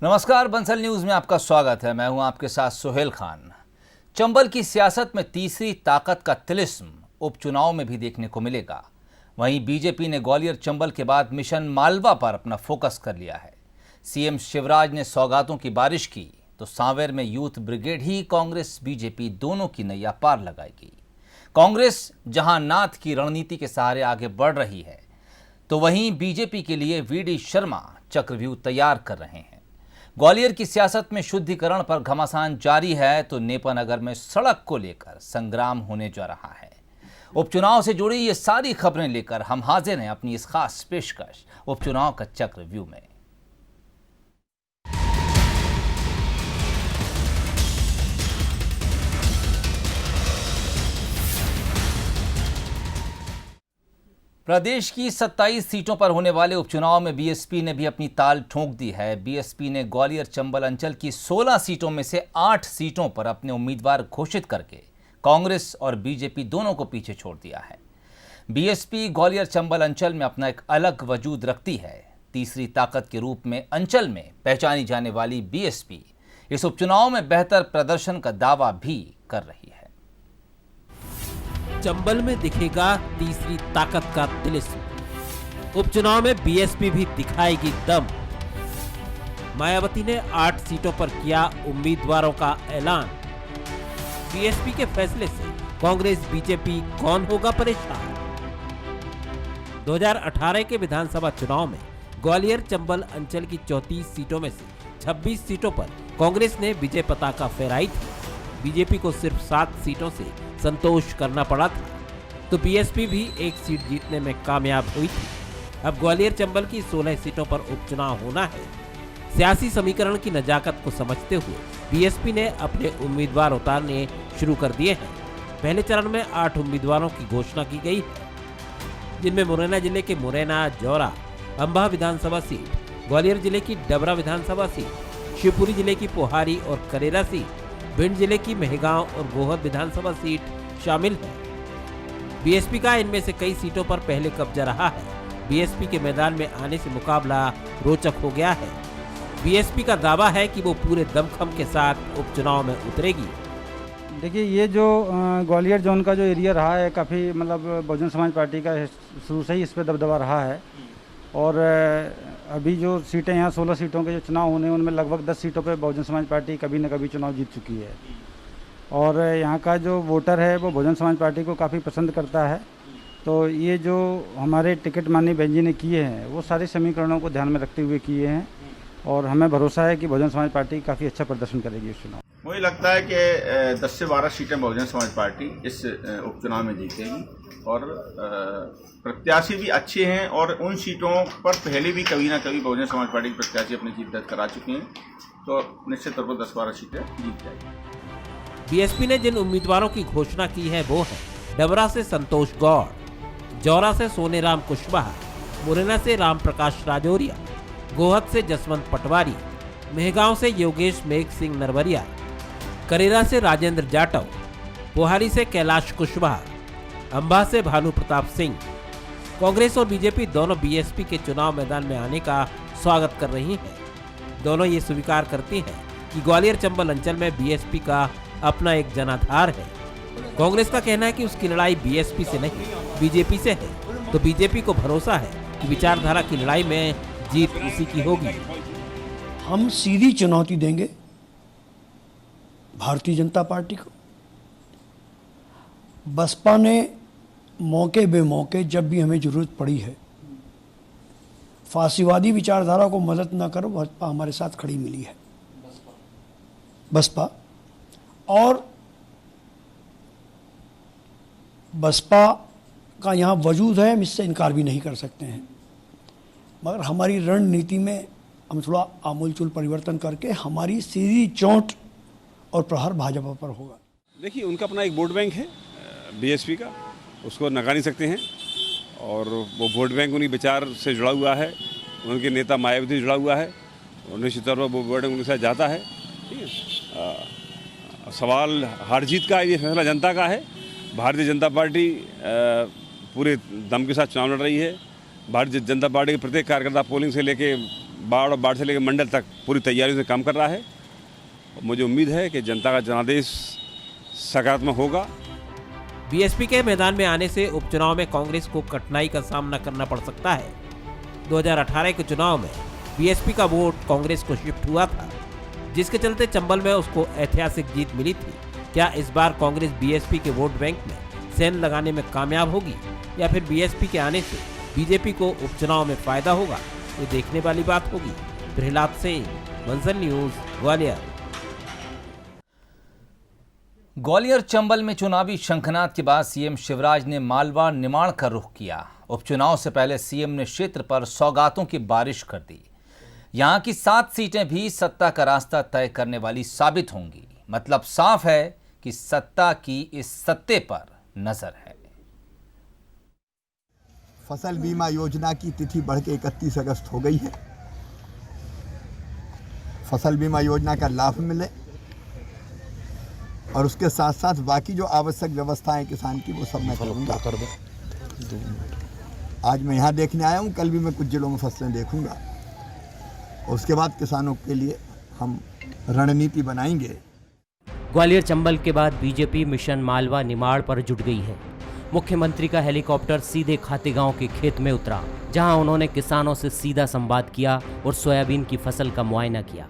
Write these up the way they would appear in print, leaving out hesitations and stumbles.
नमस्कार, बंसल न्यूज में आपका स्वागत है। मैं हूं आपके साथ सुहेल खान। चंबल की सियासत में तीसरी ताकत का तिलिस्म उपचुनाव में भी देखने को मिलेगा। वहीं बीजेपी ने ग्वालियर चंबल के बाद मिशन मालवा पर अपना फोकस कर लिया है। सीएम शिवराज ने सौगातों की बारिश की तो सांवेर में यूथ ब्रिगेड ही कांग्रेस बीजेपी दोनों की नैया पार लगाएगी। कांग्रेस जहां नाथ की रणनीति के सहारे आगे बढ़ रही है, तो वहीं बीजेपी के लिए वीडी शर्मा चक्रव्यूह तैयार कर रहे हैं। ग्वालियर की सियासत में शुद्धिकरण पर घमासान जारी है तो नेपानगर में सड़क को लेकर संग्राम होने जा रहा है। उपचुनाव से जुड़ी ये सारी खबरें लेकर हम हाजिर हैं अपनी इस खास पेशकश उपचुनाव का चक्रव्यूह में। प्रदेश की 27 सीटों पर होने वाले उपचुनाव में बीएसपी ने भी अपनी ताल ठोंक दी है। बीएसपी ने ग्वालियर चंबल अंचल की 16 सीटों में से 8 सीटों पर अपने उम्मीदवार घोषित करके कांग्रेस और बीजेपी दोनों को पीछे छोड़ दिया है। बीएसपी ग्वालियर चंबल अंचल में अपना एक अलग वजूद रखती है। तीसरी ताकत के रूप में अंचल में पहचानी जाने वाली बीएसपी इस उपचुनाव में बेहतर प्रदर्शन का दावा भी कर रही है। चंबल में दिखेगा तीसरी ताकत का तिलिस्म। उपचुनाव में बीएसपी भी दिखाएगी दम। मायावती ने 8 सीटों पर किया उम्मीदवारों का ऐलान। बीएसपी के फैसले से कांग्रेस बीजेपी कौन होगा परेशान? 2018 के विधानसभा चुनाव में ग्वालियर चंबल अंचल की 34 सीटों में से 26 सीटों पर कांग्रेस ने विजय पताका फहराई थी। बीजेपी को सिर्फ 7 सीटों से संतोष करना पड़ा था, तो बीएसपी भी एक सीट जीतने में कामयाब हुई थी। अब ग्वालियर चंबल की 16 सीटों पर उपचुनाव होना है। सियासी समीकरण की नजाकत को समझते हुए बीएसपी ने अपने उम्मीदवार उतारने शुरू कर दिए हैं। पहले चरण में 8 उम्मीदवारों की घोषणा की गई है, जिनमें मुरैना जिले के मुरैना, जौरा, अंबा विधानसभा सीट, ग्वालियर जिले की डबरा विधानसभा सीट, शिवपुरी जिले की पोहारी और करेरा सीट, भिंड जिले की मेहगांव और गोहद विधानसभा सीट शामिल है। बीएसपी का इनमें से कई सीटों पर पहले कब्जा रहा है। बीएसपी के मैदान में आने से मुकाबला रोचक हो गया है। बीएसपी का दावा है कि वो पूरे दमखम के साथ उपचुनाव में उतरेगी। देखिए, ये जो ग्वालियर जोन का जो एरिया रहा है, काफ़ी मतलब बहुजन समाज पार्टी का शुरू से ही इस पर दबदबा रहा है। और अभी जो सीटें यहाँ 16 सीटों के जो चुनाव होने हैं, उनमें लगभग 10 सीटों पे बहुजन समाज पार्टी कभी न कभी चुनाव जीत चुकी है। और यहाँ का जो वोटर है वो बहुजन समाज पार्टी को काफ़ी पसंद करता है। तो ये जो हमारे टिकट माननीय बहन जी ने किए हैं, वो सारे समीकरणों को ध्यान में रखते हुए किए हैं और हमें भरोसा है कि बहुजन समाज पार्टी काफ़ी अच्छा प्रदर्शन करेगी इस चुनाव। मुझे लगता है कि 10 से 12 सीटें बहुजन समाज पार्टी इस उपचुनाव में जीतेगी और प्रत्याशी भी अच्छे हैं और उन सीटों पर पहले भी कभी ना कभी बहुजन समाज पार्टी के प्रत्याशी अपनी जीत दर्ज करा चुके हैं, तो निश्चित तौर पर 10-12 सीटें जीत जाएगी। बीएसपी ने जिन उम्मीदवारों की घोषणा की है वो है डबरा से संतोष गौड़, जौरा से सोनेराम कुशवाहा, मुरैना से राम प्रकाश राजौरिया, गोहद से जसवंत पटवारी, मेहगांव से योगेश मेघ सिंह नरवरिया, करेरा से राजेंद्र जाटव, पोहारी से कैलाश कुशवाहा, अंबा से भानु प्रताप सिंह। कांग्रेस और बीजेपी दोनों बीएसपी के चुनाव मैदान में आने का स्वागत कर रही हैं। दोनों ये स्वीकार करती हैं कि ग्वालियर चंबल अंचल में बीएसपी का अपना एक जनाधार है। कांग्रेस का कहना है कि उसकी लड़ाई बीएसपी से नहीं, बीजेपी से है, तो बीजेपी को भरोसा है कि विचारधारा की लड़ाई में जीत उसी की होगी। हम सीधी चुनौती देंगे भारतीय जनता पार्टी को। बसपा ने मौके बेमौके जब भी हमें जरूरत पड़ी है, फांसीवादी विचारधारा को मदद न करो, बसपा हमारे साथ खड़ी मिली है। बसपा और बसपा का यहाँ वजूद है, हम इससे इनकार भी नहीं कर सकते हैं, मगर हमारी रणनीति में हम थोड़ा आमूलचूल परिवर्तन करके हमारी सीधी चोट और प्रहार भाजपा पर होगा। देखिए, उनका अपना एक वोट बैंक है बीएसपी का, उसको नकार नहीं सकते हैं और वो वोट बैंक उन्हीं विचार से जुड़ा हुआ है, उनके नेता मायावती से जुड़ा हुआ है और निश्चित तौर पर वो वोट बैंक उनके साथ जाता है। ठीक है, सवाल हार जीत का, ये फैसला जनता का है। भारतीय जनता पार्टी पूरे दम के साथ चुनाव लड़ रही है। भारतीय जनता पार्टी के प्रत्येक कार्यकर्ता पोलिंग से लेके वार्ड और वार्ड से लेकर मंडल तक पूरी तैयारियों से काम कर रहा है। और मुझे उम्मीद है कि जनता का जनादेश सकारात्मक होगा। बीएसपी के मैदान में आने से उपचुनाव में कांग्रेस को कठिनाई का सामना करना पड़ सकता है। 2018 के चुनाव में बीएसपी का वोट कांग्रेस को शिफ्ट हुआ था, जिसके चलते चंबल में उसको ऐतिहासिक जीत मिली थी। क्या इस बार कांग्रेस बीएसपी के वोट बैंक में सेंध लगाने में कामयाब होगी या फिर बीएसपी के आने से बीजेपी को उपचुनाव में फायदा होगा, ये देखने वाली बात होगी। प्रहलाद सिंह, मंजर न्यूज, ग्वालियर। ग्वालियर चंबल में चुनावी शंखनाद के बाद सीएम शिवराज ने मालवा निमाड़ का रुख किया। उपचुनाव से पहले सीएम ने क्षेत्र पर सौगातों की बारिश कर दी। यहां की 7 सीटें भी सत्ता का रास्ता तय करने वाली साबित होंगी। मतलब साफ है कि सत्ता की इस सत्ते पर नजर है। फसल बीमा योजना की तिथि बढ़ के 31 अगस्त हो गई है। फसल बीमा योजना का लाभ मिले और उसके साथ साथ बाकी जो आवश्यक व्यवस्थाएं किसान की वो सब मैं करूँगा। आज मैं यहाँ देखने आया हूँ, कल भी मैं कुछ जिलों में फसलें देखूँगा और उसके बाद किसानों के लिए हम रणनीति बनाएंगे। ग्वालियर चंबल के बाद बीजेपी मिशन मालवा निमाड़ पर जुट गई है। मुख्यमंत्री का हेलीकॉप्टर सीधे खातेगांव के खेत में उतरा, जहां उन्होंने किसानों से सीधा संवाद किया और सोयाबीन की फसल का मुआयना किया।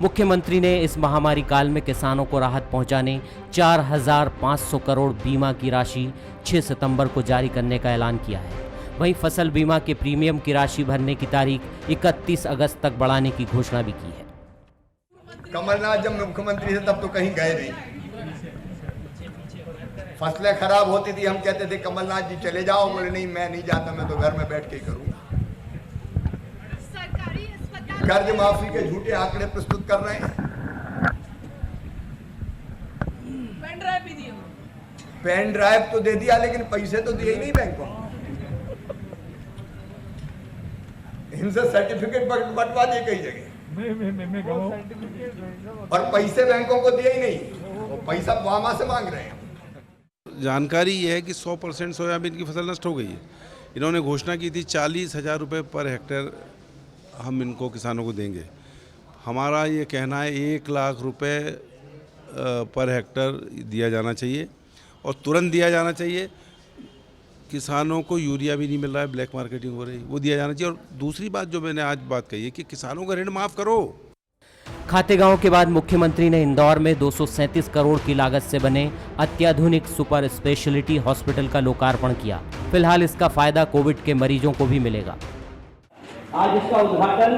मुख्यमंत्री ने इस महामारी काल में किसानों को राहत पहुंचाने 4,500 करोड़ बीमा की राशि 6 सितंबर को जारी करने का ऐलान किया है। वहीं फसल बीमा के प्रीमियम की राशि भरने की तारीख 31 अगस्त तक बढ़ाने की घोषणा भी की है। कमलनाथ जब मुख्यमंत्री थे तब तो कहीं गए नहीं। फसलें खराब होती थी, हम कहते थे कमलनाथ जी चले जाओ, बोले नहीं मैं नहीं जाता, मैं तो घर में बैठ के ही करूंगा। कर्ज माफी के झूठे आंकड़े प्रस्तुत कर रहे हैं। पेन ड्राइव तो दे दिया लेकिन पैसे तो दिए ही नहीं बैंकों। इनसे सर्टिफिकेट बंटवा दिए कई जगह और पैसे बैंकों को दिए ही नहीं, वो पैसा वामा से मांग रहे हैं। जानकारी ये है कि 100% सोयाबीन की फसल नष्ट हो गई है। इन्होंने घोषणा की थी 40,000 रुपये पर हेक्टेयर हम इनको किसानों को देंगे। हमारा ये कहना है 1 लाख रुपए पर हेक्टेयर दिया जाना चाहिए और तुरंत दिया जाना चाहिए। किसानों को यूरिया भी नहीं मिल रहा है, ब्लैक मार्केटिंग हो रही, वो दिया जाना चाहिए। और दूसरी बात जो मैंने आज बात कही है कि किसानों का ऋण माफ़ करो। खातेगांव के बाद मुख्यमंत्री ने इंदौर में 237 करोड़ की लागत से बने अत्याधुनिक सुपर स्पेशलिटी हॉस्पिटल का लोकार्पण किया। फिलहाल इसका फायदा कोविड के मरीजों को भी मिलेगा। आज इसका उद्घाटन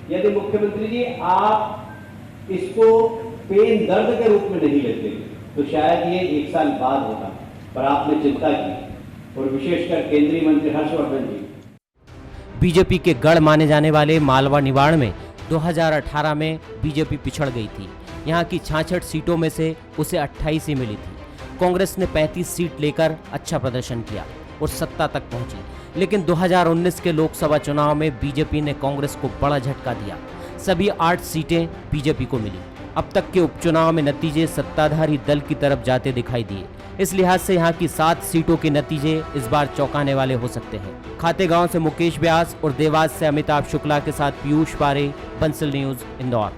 यदि मुख्यमंत्री जी आप इसको पेन दर्द के रूप में नहीं लेते तो शायद ये 1 साल बाद होता, पर आपने चिंता की और विशेषकर केंद्रीय मंत्री हर्षवर्धन जी। बीजेपी के गढ़ माने जाने वाले मालवा निमाड़ में 2018 में बीजेपी पिछड़ गई थी। यहाँ की 66 सीटों में से उसे 28 ही मिली थी। कांग्रेस ने 35 सीट लेकर अच्छा प्रदर्शन किया और सत्ता तक पहुंची, लेकिन 2019 के लोकसभा चुनाव में बीजेपी ने कांग्रेस को बड़ा झटका दिया। सभी 8 सीटें बीजेपी को मिली। अब तक के उपचुनाव में नतीजे सत्ताधारी दल की तरफ जाते दिखाई दिए। इस लिहाज से यहाँ की 7 सीटों के नतीजे इस बार चौंकाने वाले हो सकते हैं। खातेगांव से मुकेश व्यास और देवास से अमिताभ शुक्ला के साथ पीयूष पारे, बंसल न्यूज, इंदौर।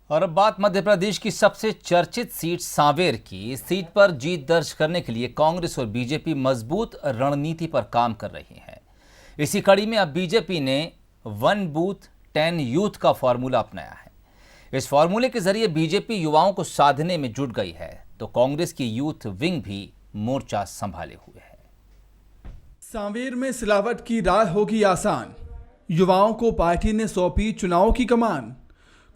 और अब बात मध्य प्रदेश की सबसे चर्चित सीट सांवेर की। इस सीट पर जीत दर्ज करने के लिए कांग्रेस और बीजेपी मजबूत रणनीति पर काम कर रही है। इसी कड़ी में अब बीजेपी ने 1 बूथ 10 यूथ का फॉर्मूला अपनाया है। इस फॉर्मूले के जरिए बीजेपी युवाओं को साधने में जुट गई है, तो कांग्रेस की यूथ विंग भी मोर्चा संभाले हुए है। सांवेर में सिलावट की राह होगी आसान, युवाओं को पार्टी ने सौंपी चुनाव की कमान।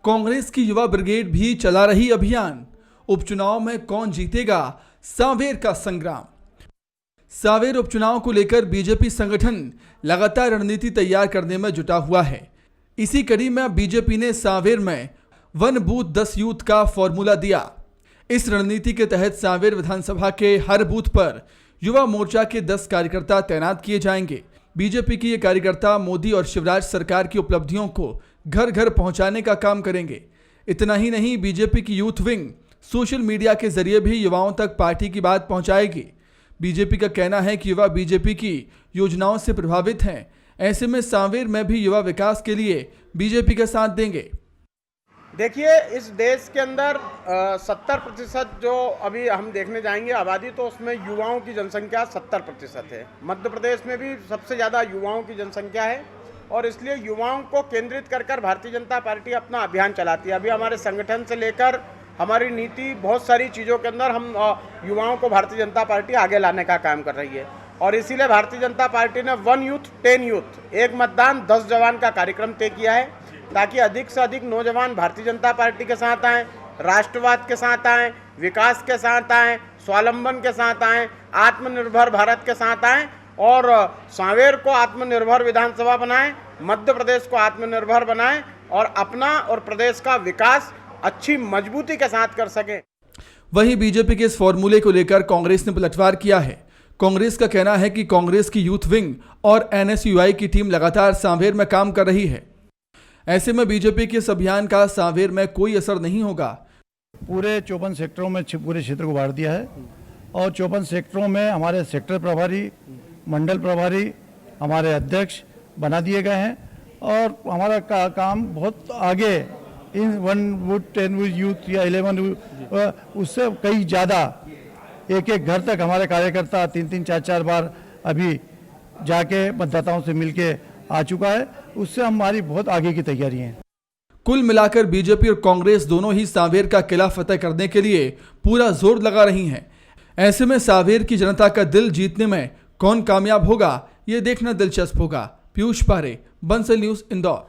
कांग्रेस की युवा ब्रिगेड भी चला रही अभियान। उपचुनाव में कौन जीतेगा, सांवेर का संग्राम। सांवेर उपचुनाव को लेकर बीजेपी संगठन लगातार रणनीति तैयार करने में जुटा हुआ है। इसी कड़ी में बीजेपी ने सांवेर में 1 बूथ 10 यूथ का फॉर्मूला दिया। इस रणनीति के तहत सांवेर विधानसभा के हर बूथ पर युवा मोर्चा के 10 कार्यकर्ता तैनात किए जाएंगे। बीजेपी के ये कार्यकर्ता मोदी और शिवराज सरकार की उपलब्धियों को घर घर पहुंचाने का काम करेंगे। इतना ही नहीं, बीजेपी की यूथ विंग सोशल मीडिया के जरिए भी युवाओं तक पार्टी की बात पहुंचाएगी। बीजेपी का कहना है कि युवा बीजेपी की योजनाओं से प्रभावित हैं, ऐसे में सांवेर में भी युवा विकास के लिए बीजेपी का साथ देंगे। देखिए, इस देश के अंदर 70% जो अभी हम देखने जाएंगे आबादी, तो उसमें युवाओं की जनसंख्या 70% है। मध्य प्रदेश में भी सबसे ज़्यादा युवाओं की जनसंख्या है और इसलिए युवाओं को केंद्रित कर भारतीय जनता पार्टी अपना अभियान चलाती है। अभी हमारे संगठन से लेकर हमारी नीति, बहुत सारी चीज़ों के अंदर हम युवाओं को भारतीय जनता पार्टी आगे लाने का काम कर रही है और इसीलिए भारतीय जनता पार्टी ने 1 यूथ 10 यूथ, 1 मतदान 10 जवान का कार्यक्रम तय किया है ताकि अधिक से अधिक नौजवान भारतीय जनता पार्टी के साथ आएँ, राष्ट्रवाद के साथ आएँ, विकास के साथ आएँ, स्वावलंबन के साथ आएँ, आत्मनिर्भर भारत के साथ आएँ और सांवेर को आत्मनिर्भर विधानसभा बनाएं, मध्य प्रदेश को आत्मनिर्भर बनाएं और अपना और प्रदेश का विकास अच्छी मजबूती के साथ कर सकें। वहीं बीजेपी के इस फॉर्मूले को लेकर कांग्रेस ने पलटवार किया है। कांग्रेस का कहना है कि कांग्रेस की यूथ विंग और एनएसयूआई की टीम लगातार सांवेर में काम कर रही है। ऐसे में बीजेपी के इस अभियान का सांवेर में कोई असर नहीं होगा। पूरे 54 सेक्टरों में पूरे क्षेत्र को बांट दिया है और 54 सेक्टरों में हमारे सेक्टर प्रभारी, मंडल प्रभारी, हमारे अध्यक्ष बना दिए गए हैं और हमारा काम बहुत आगे इन 1 वुड 10 वुड यूथ या 11 उससे कई ज़्यादा एक घर तक हमारे कार्यकर्ता 3-3, 4-4 बार अभी जाके मतदाताओं से मिलके आ चुका है। उससे हमारी बहुत आगे की तैयारी है। कुल मिलाकर बीजेपी और कांग्रेस दोनों ही सांवेर का किला फतेह करने के लिए पूरा जोर लगा रही हैं। ऐसे में सांवेर की जनता का दिल जीतने में कौन कामयाब होगा, ये देखना दिलचस्प होगा। पीयूष पारे, बंसल न्यूज, इंदौर।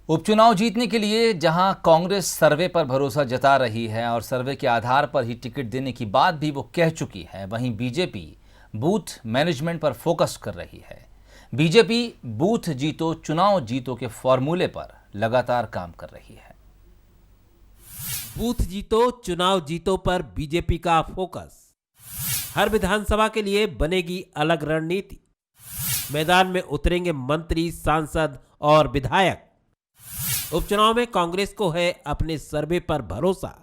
उपचुनाव जीतने के लिए जहां कांग्रेस सर्वे पर भरोसा जता रही है और सर्वे के आधार पर ही टिकट देने की बात भी वो कह चुकी है, वहीं बीजेपी बूथ मैनेजमेंट पर फोकस कर रही है। बीजेपी बूथ जीतो चुनाव जीतो के फॉर्मूले पर लगातार काम कर रही है। बूथ जीतो चुनाव जीतो पर बीजेपी का फोकस। हर विधानसभा के लिए बनेगी अलग रणनीति। मैदान में उतरेंगे मंत्री, सांसद और विधायक। उपचुनाव में कांग्रेस को है अपने सर्वे पर भरोसा।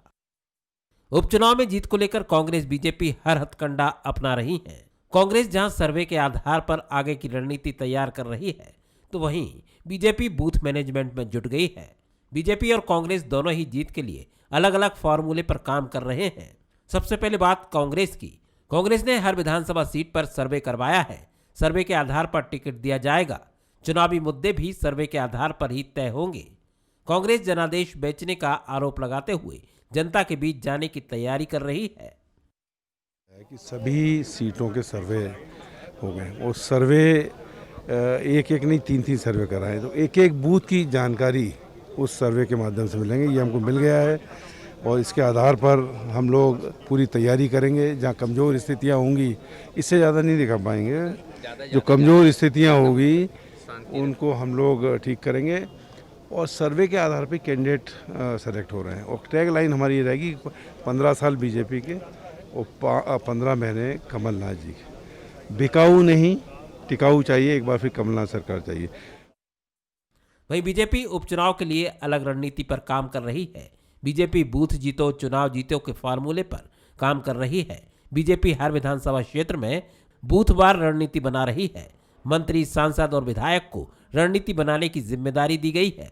उपचुनाव में जीत को लेकर कांग्रेस बीजेपी हर हथकंडा अपना रही है। कांग्रेस जहां सर्वे के आधार पर आगे की रणनीति तैयार कर रही है, तो वहीं बीजेपी बूथ मैनेजमेंट में जुट गई है। बीजेपी और कांग्रेस दोनों ही जीत के लिए अलग अलग फॉर्मूले पर काम कर रहे हैं। सबसे पहले बात कांग्रेस की। कांग्रेस ने हर विधानसभा सीट पर सर्वे करवाया है। सर्वे के आधार पर टिकट दिया जाएगा। चुनावी मुद्दे भी सर्वे के आधार पर ही तय होंगे। कांग्रेस जनादेश बेचने का आरोप लगाते हुए जनता के बीच जाने की तैयारी कर रही है कि सभी सीटों के सर्वे हो गए और सर्वे एक नहीं 3-3 सर्वे कराए, तो एक एक बूथ की जानकारी उस सर्वे के माध्यम से मिलेंगे। ये हमको मिल गया है और इसके आधार पर हम लोग पूरी तैयारी करेंगे। जहाँ कमज़ोर स्थितियाँ होंगी, इससे ज़्यादा नहीं दिखा पाएंगे, जो कमज़ोर स्थितियाँ होगी उनको हम लोग ठीक करेंगे और सर्वे के आधार पे कैंडिडेट सेलेक्ट हो रहे हैं। और टैग लाइन हमारी ये रहेगी 15 साल बीजेपी के और 15 महीने कमलनाथ जी के। बिकाऊ नहीं, टिकाऊ चाहिए। एक बार फिर कमलनाथ सरकार चाहिए। वहीं बीजेपी उपचुनाव के लिए अलग रणनीति पर काम कर रही है। बीजेपी बूथ जीतो चुनाव जीतो के फार्मूले पर काम कर रही है। बीजेपी हर विधानसभा क्षेत्र में बूथवार रणनीति बना रही है। मंत्री, सांसद और विधायक को रणनीति बनाने की जिम्मेदारी दी गई है।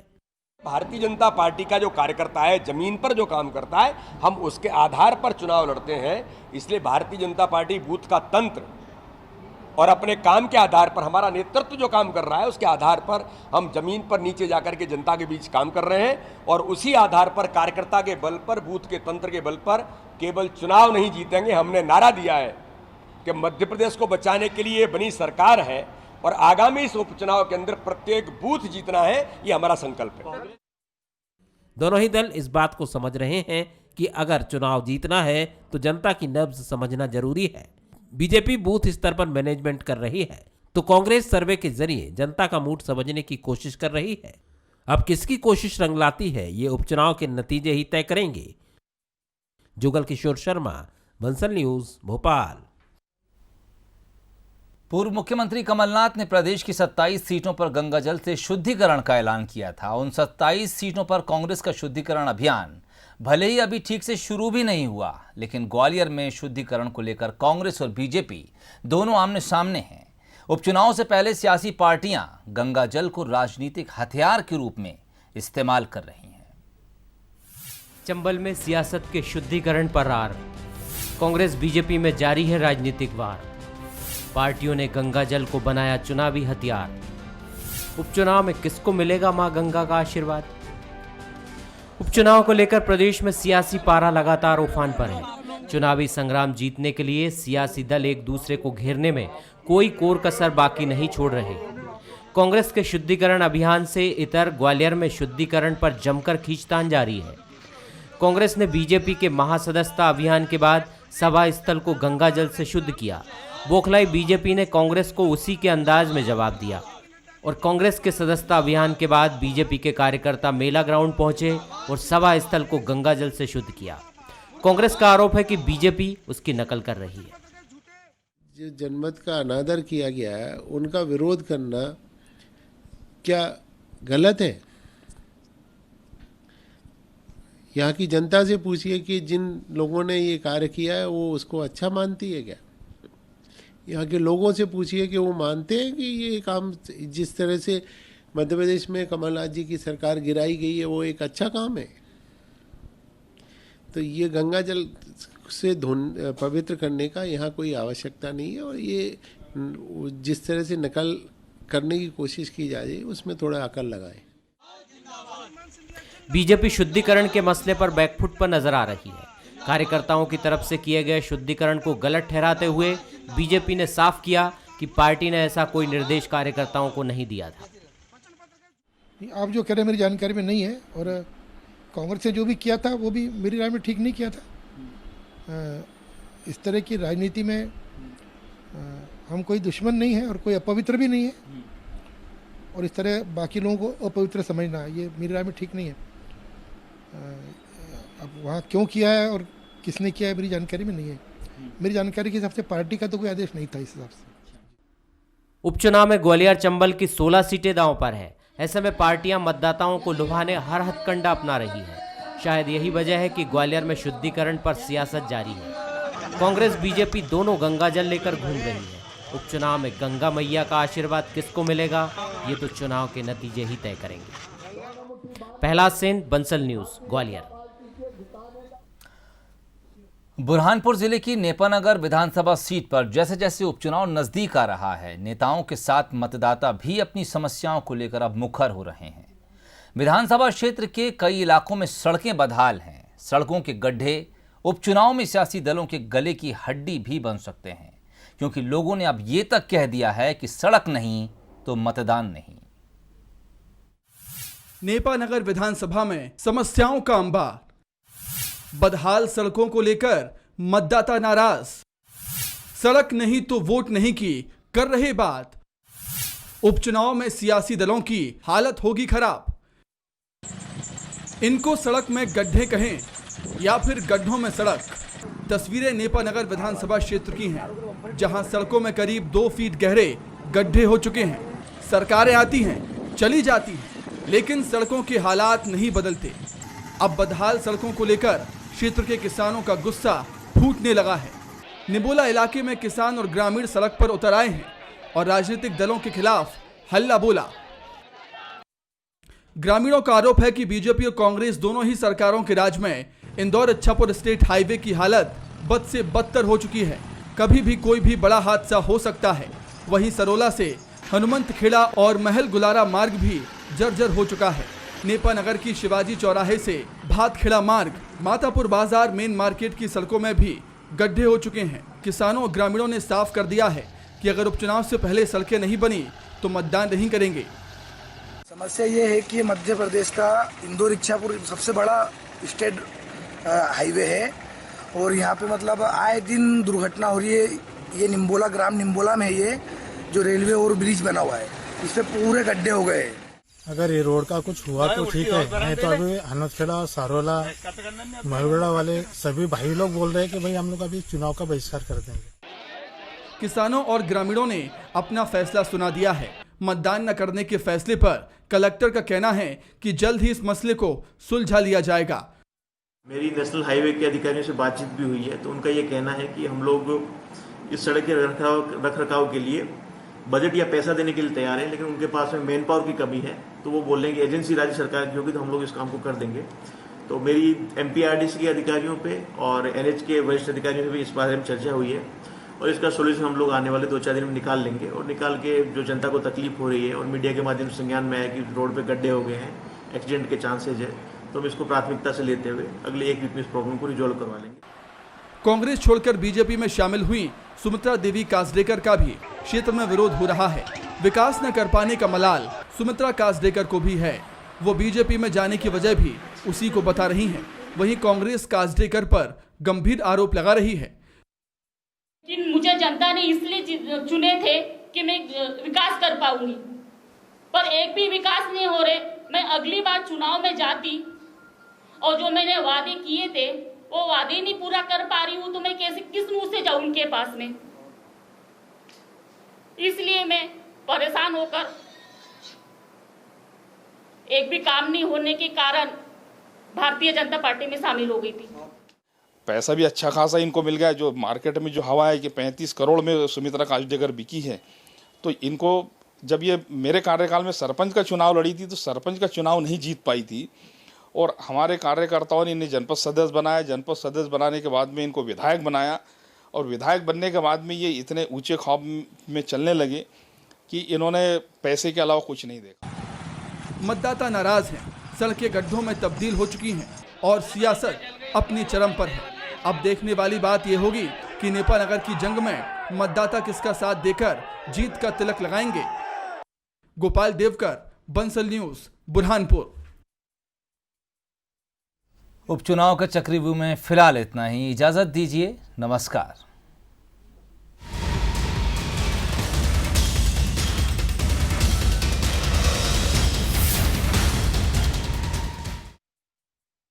भारतीय जनता पार्टी का जो कार्यकर्ता है, जमीन पर जो काम करता है, हम उसके आधार पर चुनाव लड़ते हैं। इसलिए भारतीय जनता पार्टी बूथ का तंत्र और अपने काम के आधार पर, हमारा नेतृत्व जो काम कर रहा है उसके आधार पर हम जमीन पर नीचे जाकर के जनता के बीच काम कर रहे हैं और उसी आधार पर कार्यकर्ता के बल पर, बूथ के तंत्र के बल पर केवल चुनाव नहीं जीतेंगे। हमने नारा दिया है कि मध्य प्रदेश को बचाने के लिए बनी सरकार है और आगामी इस उपचुनाव के अंदर प्रत्येक बूथ जीतना है, ये हमारा संकल्प है। दोनों ही दल इस बात को समझ रहे हैं कि अगर चुनाव जीतना है तो जनता की नब्ज समझना जरूरी है। बीजेपी बूथ स्तर पर मैनेजमेंट कर रही है तो कांग्रेस सर्वे के जरिए जनता का मूड समझने की कोशिश कर रही है। अब किसकी कोशिश रंग लाती है, ये उपचुनाव के नतीजे ही तय करेंगे। जुगल किशोर शर्मा, बंसल न्यूज, भोपाल। पूर्व मुख्यमंत्री कमलनाथ ने प्रदेश की 27 सीटों पर गंगाजल से शुद्धिकरण का ऐलान किया था। उन 27 सीटों पर कांग्रेस का शुद्धिकरण अभियान भले ही अभी ठीक से शुरू भी नहीं हुआ, लेकिन ग्वालियर में शुद्धिकरण को लेकर कांग्रेस और बीजेपी दोनों आमने सामने हैं। उपचुनाव से पहले सियासी पार्टियां गंगा जल को राजनीतिक हथियार के रूप में इस्तेमाल कर रही हैं। चंबल में सियासत के शुद्धिकरण पर आर, कांग्रेस बीजेपी में जारी है राजनीतिक वार। पार्टियों ने गंगा जल को बनाया चुनावी हथियार। उपचुनाव में किसको मिलेगा मां गंगा का आशीर्वाद? उपचुनाव को लेकर प्रदेश में सियासी पारा लगातार उफान पर है। चुनावी संग्राम जीतने के लिए सियासी दल एक दूसरे को घेरने में कोई कोर कसर बाकी नहीं छोड़ रहे। कांग्रेस के शुद्धिकरण अभियान से इतर ग्वालियर में शुद्धिकरण पर जमकर खींचतान जारी है। कांग्रेस ने बीजेपी के महासदस्यता अभियान के बाद सभा स्थल को गंगा जल से शुद्ध किया। बौखलाई बीजेपी ने कांग्रेस को उसी के अंदाज में जवाब दिया और कांग्रेस के सदस्यता अभियान के बाद बीजेपी के कार्यकर्ता मेला ग्राउंड पहुंचे और सभा स्थल को गंगा जल से शुद्ध किया। कांग्रेस का आरोप है कि बीजेपी उसकी नकल कर रही है। जो जनमत का अनादर किया गया है उनका विरोध करना क्या गलत है? यहाँ की जनता से पूछिए कि जिन लोगों ने ये कार्य किया है वो उसको अच्छा मानती है क्या? यहाँ के लोगों से पूछिए कि वो मानते हैं कि ये काम जिस तरह से मध्य प्रदेश में कमलनाथ जी की सरकार गिराई गई है वो एक अच्छा काम है। तो ये गंगा जल से पवित्र करने का यहाँ कोई आवश्यकता नहीं है और ये जिस तरह से नकल करने की कोशिश की जा रही है उसमें थोड़ा अकल लगाए। बीजेपी शुद्धिकरण के मसले पर बैकफुट पर नजर आ रही है। कार्यकर्ताओं की तरफ से किए गए शुद्धिकरण को गलत ठहराते हुए बीजेपी ने साफ किया कि पार्टी ने ऐसा कोई निर्देश कार्यकर्ताओं को नहीं दिया था। आप जो कह रहे हैं मेरी जानकारी में नहीं है और कांग्रेस ने जो भी किया था वो भी मेरी राय में ठीक नहीं किया था। इस तरह की राजनीति में हम कोई दुश्मन नहीं है और कोई अपवित्र भी नहीं है और इस तरह बाकी लोगों को अपवित्र समझना ये मेरी राय में ठीक नहीं है। अब वहाँ क्यों किया है और किसने किया है मेरी जानकारी में नहीं है। मेरी जानकारी के हिसाब से पार्टी का तो कोई आदेश नहीं था इस हिसाब से। उपचुनाव में ग्वालियर चंबल की 16 सीटें दांव पर है। ऐसे में पार्टियां मतदाताओं को लुभाने हर हथकंडा अपना रही है। शायद यही वजह है कि ग्वालियर में शुद्धिकरण पर सियासत जारी है। कांग्रेस बीजेपी दोनों गंगा जल लेकर घूम रही है। उपचुनाव में गंगा मैया का आशीर्वाद किसको मिलेगा ये तो चुनाव के नतीजे ही तय करेंगे। प्रहलाद सेन, बंसल न्यूज, ग्वालियर। बुरहानपुर जिले की नेपानगर विधानसभा सीट पर जैसे जैसे उपचुनाव नजदीक आ रहा है, नेताओं के साथ मतदाता भी अपनी समस्याओं को लेकर अब मुखर हो रहे हैं। विधानसभा क्षेत्र के कई इलाकों में सड़कें बदहाल हैं। सड़कों के गड्ढे उपचुनाव में सियासी दलों के गले की हड्डी भी बन सकते हैं, क्योंकि लोगों ने अब ये तक कह दिया है कि सड़क नहीं तो मतदान नहीं। नेपानगर विधानसभा में समस्याओं का अंबार। बदहाल सड़कों को लेकर मतदाता नाराज। सड़क नहीं तो वोट नहीं की कर रहे बात। उपचुनाव में सियासी दलों की हालत होगी खराब। इनको सड़क में गड्ढे कहें या फिर गड्ढों में सड़क। तस्वीरें नेपानगर विधानसभा क्षेत्र की हैं, जहां सड़कों में करीब 2 फीट गहरे गड्ढे हो चुके हैं। सरकारें आती हैं, चली जाती हैं, लेकिन सड़कों के हालात नहीं बदलते। अब बदहाल सड़कों को लेकर क्षेत्र के किसानों का गुस्सा फूटने लगा है। निबोला इलाके में किसान और ग्रामीण सड़क पर उतर आए हैं और राजनीतिक दलों के खिलाफ हल्ला बोला। ग्रामीणों का आरोप है कि बीजेपी और कांग्रेस दोनों ही सरकारों के राज में इंदौर इच्छापुर स्टेट हाईवे की हालत बद से बदतर हो चुकी है। कभी भी कोई भी बड़ा हादसा हो सकता है। वहीं सरोला से हनुमंत खेड़ा और महल गुलारा मार्ग भी जर्जर हो चुका है। नेपानगर की शिवाजी चौराहे से भातखेड़ा मार्ग, मातापुर बाजार मेन मार्केट की सड़कों में भी गड्ढे हो चुके हैं। किसानों और ग्रामीणों ने साफ कर दिया है कि अगर उपचुनाव से पहले सड़कें नहीं बनी तो मतदान नहीं करेंगे। समस्या ये है कि मध्य प्रदेश का इंदौर इच्छापुर सबसे बड़ा स्टेट हाईवे है और यहाँ पे मतलब आए दिन दुर्घटना हो रही है। ये निम्बोला, ग्राम निम्बोला में ये जो रेलवे और ब्रिज बना हुआ है, इस पे पूरे गड्ढे हो गए। अगर ये रोड का कुछ हुआ तो ठीक है, नहीं तो अभी हनुमतखेड़ा, सारोला, महलगढ़ा वाले सभी भाई लोग बोल रहे हैं कि भाई हम लोग अभी चुनाव का बहिष्कार कर देंगे। किसानों और ग्रामीणों ने अपना फैसला सुना दिया है। मतदान न करने के फैसले पर कलेक्टर का कहना है कि जल्द ही इस मसले को सुलझा लिया जाएगा। मेरी नेशनल हाईवे के अधिकारियों से बातचीत भी हुई है, तो उनका ये कहना है कि हम लोग इस सड़क के रख रखाव के लिए बजट या पैसा देने के लिए तैयार है, लेकिन उनके पास में मैन पावर की कमी है, तो वो बोल रहे हैं कि एजेंसी राज्य सरकार की होगी तो हम लोग इस काम को कर देंगे। तो मेरी MPRDC के अधिकारियों पे और NH के वरिष्ठ अधिकारियों से भी इस बारे में चर्चा हुई है और इसका सोल्यूशन हम लोग आने वाले 2-4 दिन में निकाल लेंगे और निकाल के जो जनता को तकलीफ हो रही है और मीडिया के माध्यम से संज्ञान में आया कि रोड पे गड्ढे हो गए हैं, एक्सीडेंट के चांसेज है, तो हम इसको प्राथमिकता से लेते हुए अगले 1 वीक में इस प्रॉब्लम को रिजॉल्व करवा लेंगे। कांग्रेस छोड़कर बीजेपी में शामिल हुई सुमित्रा देवी कासडेकर का भी क्षेत्र में विरोध हो रहा है। विकास न कर पाने का मलाल सुमित्रा कासडेकर को भी है। वो बीजेपी में जाने की वजह भी उसी को बता रही हैं। वहीं कांग्रेस कासडेकर पर गंभीर आरोप लगा रही है कि मुझे जनता ने इसलिए चुने थे कि मैं विकास कर पाऊंगी, पर एक भी विकास नहीं हो रहे। मैं अगली बार चुनाव में जाती और जो मैंने वादे किए थे वो वादे नहीं पूरा कर पा रही हूँ, तो मैं कैसे किस मुंह से जाऊं उनके पास में। इसलिए मैं परेशान होकर एक भी काम नहीं होने के कारण भारतीय जनता पार्टी में शामिल हो गई थी। पैसा भी अच्छा खासा इनको मिल गया। जो मार्केट में जो हवा है कि 35 करोड़ में सुमित्रा कासडेकर बिकी है, तो इनको जब ये मेरे कार्यकाल में सरपंच का चुनाव लड़ी थी तो सरपंच का चुनाव नहीं जीत पाई थी और हमारे कार्यकर्ताओं ने इन्हें जनपद सदस्य बनाया। जनपद सदस्य बनाने के बाद में इनको विधायक बनाया और विधायक बनने के बाद में ये इतने ऊंचे ख्वाब में चलने लगे कि इन्होंने पैसे के अलावा कुछ नहीं देखा। मतदाता नाराज हैं, सड़कें गड्ढों में तब्दील हो चुकी हैं और सियासत अपनी चरम पर है। अब देखने वाली बात यह होगी कि नेपानगर की जंग में मतदाता किसका साथ देकर जीत का तिलक लगाएंगे। गोपाल देवकर, बंसल न्यूज, बुरहानपुर। उपचुनाव के चक्रव्यूह में फिलहाल इतना ही। इजाजत दीजिए, नमस्कार।